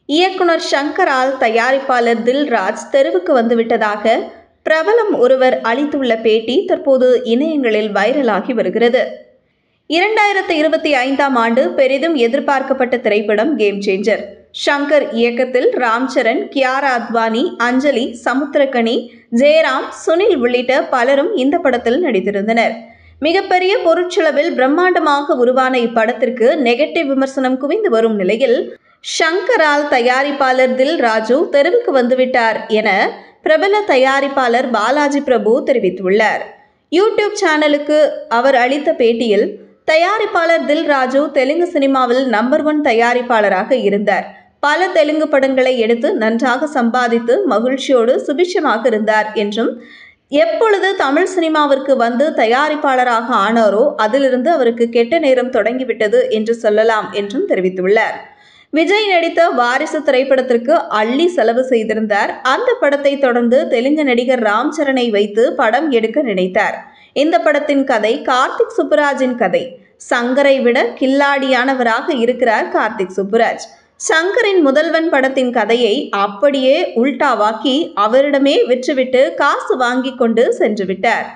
இயக்குனர் ஷங்கரால் தயாரிப்பாளர் தில்ராஜ் தெருவுக்கு வந்துவிட்டதாக பிரபலம் ஒருவர் அளித்துள்ள பேட்டி தற்போது இணையங்களில் வைரலாகி வருகிறது. 2025ஆம் ஆண்டு பெரிதும் எதிர்பார்க்கப்பட்ட திரைப்படம் கேம் சேஞ்சர். ஷங்கர் இயக்கத்தில் ராம் சரண், கியாரா அத்வானி, அஞ்சலி, சமுத்திரக்கனி, ஜெயராம், சுனில் உள்ளிட்ட பலரும் இந்த படத்தில் நடித்திருந்தனர். மிகப்பெரிய பொருட்செலவில் பிரம்மாண்டமாக உருவான இப்படத்திற்கு நெகட்டிவ் விமர்சனம் குவிந்து வரும் நிலையில் ஷங்கரால் தயாரிப்பாளர் தில்ராஜு தெருவுக்கு வந்துவிட்டார் என பிரபல தயாரிப்பாளர் பாலாஜி பிரபு தெரிவித்துள்ளார். யூடியூப் சேனலுக்கு அவர் அளித்த பேட்டியில், தயாரிப்பாளர் தில்ராஜு தெலுங்கு சினிமாவில் நம்பர் 1 தயாரிப்பாளராக இருந்தார். பல தெலுங்கு படங்களை எடுத்து நன்றாக சம்பாதித்து மகிழ்ச்சியோடு சுபிட்சமாக இருந்தார் என்றும், எப்பொழுது தமிழ் சினிமாவிற்கு வந்து தயாரிப்பாளராக ஆனாரோ அதிலிருந்து அவருக்கு கெட்ட நேரம் தொடங்கிவிட்டது என்று சொல்லலாம் என்றும் தெரிவித்துள்ளார். விஜய் நடித்த வாரிசு திரைப்படத்திற்கு அள்ளி செலவு செய்திருந்தார். அந்த படத்தை தொடர்ந்து தெலுங்கு நடிகர் ராம் சரணை வைத்து படம் எடுக்க நினைத்தார். இந்த படத்தின் கதை கார்த்திக் சுப்புராஜின் கதை. சங்கரை விட கில்லாடியானவராக இருக்கிறார் கார்த்திக் சுப்புராஜ். சங்கரின் முதல்வன் படத்தின் கதையை அப்படியே உல்டாவாக்கி அவரிடமே விற்றுவிட்டு காசு வாங்கி கொண்டு சென்று விட்டார்.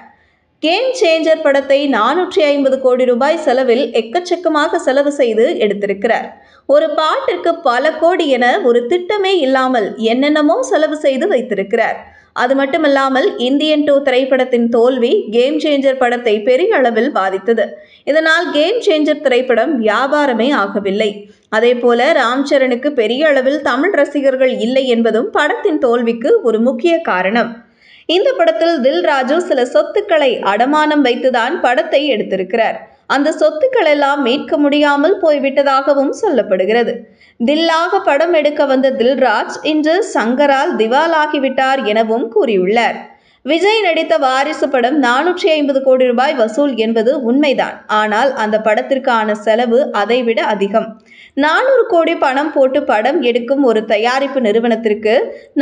கேம் சேஞ்சர் படத்தை 450 கோடி ரூபாய் செலவில் எக்கச்சக்கமாக செலவு செய்து எடுத்திருக்கிறார். ஒரு பாட்டிற்கு பல கோடி என ஒரு திட்டமே இல்லாமல் என்னென்னமோ செலவு செய்து வைத்திருக்கிறார். அது மட்டுமல்லாமல் இந்தியன் 2 திரைப்படத்தின் தோல்வி கேம் சேஞ்சர் படத்தை பெரிய அளவில் பாதித்தது. இதனால் கேம் சேஞ்சர் திரைப்படம் வியாபாரமே ஆகவில்லை. அதேபோல ராம் சரணுக்கு பெரிய அளவில் தமிழ் ரசிகர்கள் இல்லை என்பதும் படத்தின் தோல்விக்கு ஒரு முக்கிய காரணம். இந்த படத்தில் தில்ராஜு சில சொத்துக்களை அடமானம் வைத்துதான் படத்தை எடுத்திருக்கிறார். அந்த சொத்துக்கள் எல்லாம் மீட்க முடியாமல் போய்விட்டதாகவும் சொல்லப்படுகிறது. தில்லாக படம் எடுக்க வந்த தில்ராஜ் இன்று சங்கரால் திவாலாகிவிட்டார் எனவும் கூறியுள்ளார். விஜய் நடித்த வாரிசு படம் 450 கோடி ரூபாய் வசூல் என்பது உண்மைதான். ஆனால் அந்த படத்திற்கான செலவு அதைவிட அதிகம். 400 கோடி பணம் போட்டு படம் எடுக்கும் ஒரு தயாரிப்பு நிறுவனத்திற்கு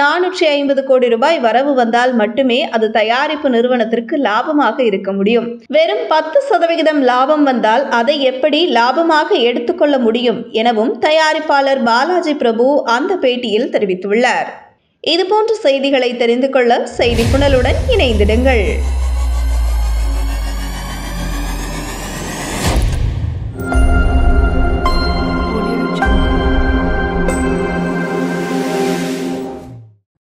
450 கோடி ரூபாய் வரவு வந்தால் மட்டுமே அது தயாரிப்பு நிறுவனத்திற்கு லாபமாக இருக்க முடியும். வெறும் 10% லாபம் வந்தால் அதை எப்படி லாபமாக எடுத்துக்கொள்ள முடியும் எனவும் தயாரிப்பாளர் பாலாஜி பிரபு அந்த பேட்டியில் தெரிவித்துள்ளார். இதுபோன்ற செய்திகளை தெரிந்து கொள்ள செய்தி புனலுடன் இணைந்திடுங்கள்.